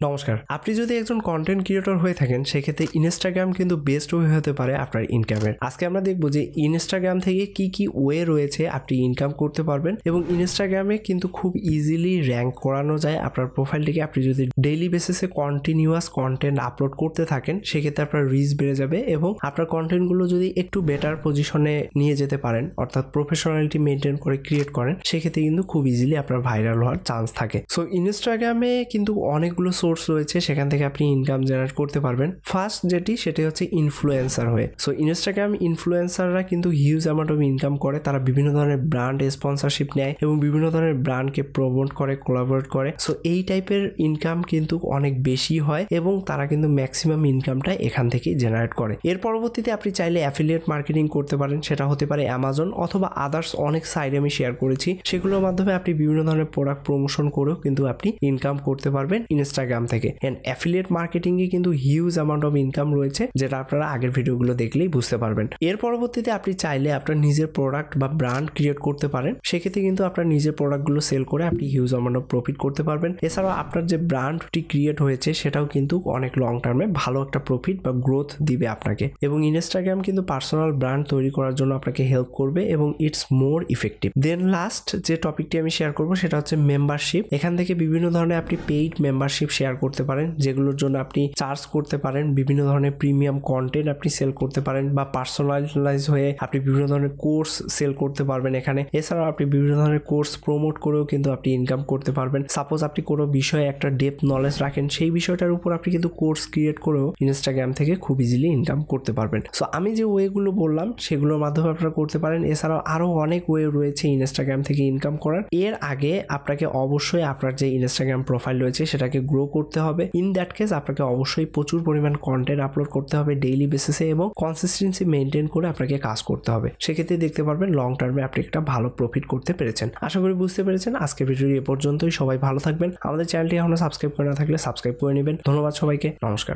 নমস্কার। আপনি যদি একজন কন্টেন্ট ক্রিয়েটর হয়ে থাকেন সেক্ষেত্রে ইনস্টাগ্রাম কিন্তু বেস্ট ওয়ে হতে পারে আপনার ইনকামের। আজকে আমরা দেখব যে ইনস্টাগ্রাম থেকে কি ওয়ে রয়েছে আপনি ইনকাম করতে পারবেন এবং ইনস্টাগ্রামে কিন্তু খুব ইজিলি র্যাঙ্ক করানো যায় আপনার প্রোফাইলটিকে। আপনি যদি ডেইলি বেসিসে কন্টিনিউয়াস কন্টেন্ট আপলোড করতে থাকেন সেক্ষেত্রে আপনার রিচ বেড়ে যাবে এবং আপনার কন্টেন্টগুলো যদি একটু বেটার পজিশনে নিয়ে যেতে পারেন অর্থাৎ প্রফেশনালিটি মেনটেন করে ক্রিয়েট করেন সেক্ষেত্রে কিন্তু খুব ইজিলি আপনার ভাইরাল হওয়ার চান্স থাকে। সো ইনস্টাগ্রামে কিন্তু অনেকগুলো সোর্স রয়েছে, সেখান থেকে আপনি ইনকাম জেনারেট করতে পারবেন। ফার্স্ট সেটি হচ্ছে ইনফ্লুয়েন্সার হয়ে। সো ইনস্টাগ্রাম ইনফ্লুয়েন্সাররা কিন্তু হিউজ অ্যামাউন্ট অফ ইনকাম করে। তারা বিভিন্ন ধরনের ব্র্যান্ড স্পন্সরশিপ নেয় এবং বিভিন্ন ধরনের ব্র্যান্ডকে প্রমোট করে, কোলাবোরেট করে। সো এই টাইপের ইনকাম কিন্তু অনেক বেশি হয় এবং তারা কিন্তু ম্যাক্সিমাম ইনকামটা এখান থেকেই জেনারেট করে। এর পরবর্তীতে আপনি চাইলে অ্যাফিলিয়েট মার্কেটিং করতে পারেন, সেটা হতে পারে অ্যামাজন অথবা আদার্স অনেক সাইট আমি শেয়ার করেছি। সেগুলোর মাধ্যমে আপনি বিভিন্ন ধরনের প্রোডাক্ট প্রমোশন করেও কিন্তু আপনি ইনকাম করতে পারবেন ইনস্টাগ্রাম থেকে। এন্ড অ্যাফিলিয়েট মার্কেটিংয়ে কিন্তু হিউজ অ্যামাউন্ট অফ ইনকাম রয়েছে, যেটা আপনারা আগের ভিডিওগুলো দেখলেই বুঝতে পারবেন। এর পরবর্তীতে আপনি চাইলে আপনার নিজের প্রোডাক্ট বা ব্র্যান্ড ক্রিয়েট করতে পারেন। সেক্ষেত্রে কিন্তু আপনার নিজের প্রোডাক্টগুলো সেল করে আপনি হিউজ অ্যামাউন্ট অফ প্রফিট করতে পারবেন। এছাড়াও আপনার যে ব্র্যান্ডটি ক্রিয়েট হয়েছে সেটাও কিন্তু অনেক লং টার্মে ভালো একটা প্রফিট বা গ্রোথ দিবে আপনাকে। এবং ইনস্টাগ্রাম কিন্তু পার্সোনাল ব্র্যান্ড তৈরি করার জন্য আপনাকে হেল্প করবে এবং it's more effective. Then last যে টপিকটি আমি শেয়ার করবো সেটা হচ্ছে মেম্বারশিপ। এখান থেকে বিভিন্ন ধরনের আপনি পেইড মেম্বারশিপ শেয়ার করতে পারেন, যেগুলোর জন্য আপনি চার্জ করতে পারেন। বিভিন্ন ধরনের প্রিমিয়াম কন্টেন্ট আপনি সেল করতে পারেন বা পার্সোনালাইজ হয়ে আপনি বিভিন্ন ধরনের কোর্স সেল করতে পারবেন এখানে। এছাড়াও আপনি বিভিন্ন ধরনের কোর্স প্রমোট করেও কিন্তু আপনি ইনকাম করতে পারবেন। সাপোজ আপনি কোনো বিষয়ে একটা ডেপথ নলেজ রাখেন, সেই বিষয়টার উপর আপনি কিন্তু কোর্স ক্রিয়েট করেও ইনস্টাগ্রাম থেকে খুব ইজিলি ইনকাম করতে পারবেন। সো আমি যে ওয়েগুলো বললাম সেগুলোর মাধ্যমে আপনারা করতে পারেন। এছাড়াও আরও অনেক ওয়ে রয়েছে ইনস্টাগ্রাম থেকে ইনকাম করার। এর আগে আপনাকে অবশ্যই আপনার যে ইনস্টাগ্রাম প্রোফাইল রয়েছে সেটাকে গ্রো করতে হবে। ইন দ্যাট কেস আপনাকে অবশ্যই প্রচুর পরিমাণ কন্টেন্ট আপলোড করতে হবে ডেইলি বেসিসে এবং কনসিস্টেন্সি মেনটেন করে আপনাকে কাজ করতে হবে। সেক্ষেত্রে দেখতে পারবেন লং টার্মে আপনি একটা ভালো প্রফিট করতে পেরেছেন। আশা করি বুঝতে পেরেছেন। আজকের ভিডিওটি এ পর্যন্তই। সবাই ভালো থাকবেন। আমাদের চ্যানেলটি এখনো সাবস্ক্রাইব করে না থাকলে সাবস্ক্রাইব করে নেবেন। ধন্যবাদ সবাইকে। নমস্কার।